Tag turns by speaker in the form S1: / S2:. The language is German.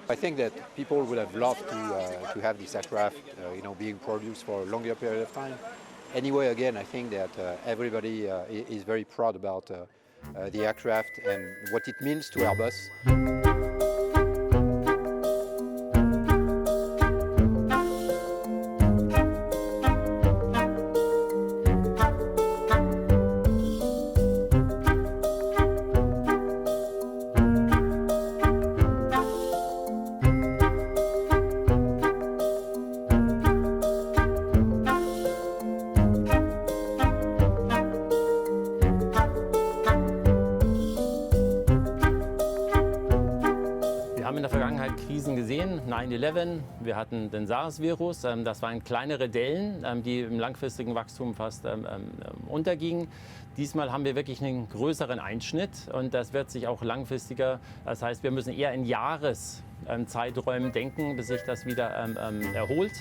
S1: I think that people would have loved to have this aircraft, being produced for a longer period of time. Anyway, again, I think that everybody is very proud about the aircraft and what it means to Airbus.
S2: Wir haben in der Vergangenheit Krisen gesehen, 9/11, wir hatten den SARS-Virus, das waren kleinere Dellen, die im langfristigen Wachstum fast untergingen. Diesmal haben wir wirklich einen größeren Einschnitt und das wird sich auch langfristiger, das heißt, wir müssen eher in Jahreszeiträumen denken, bis sich das wieder erholt.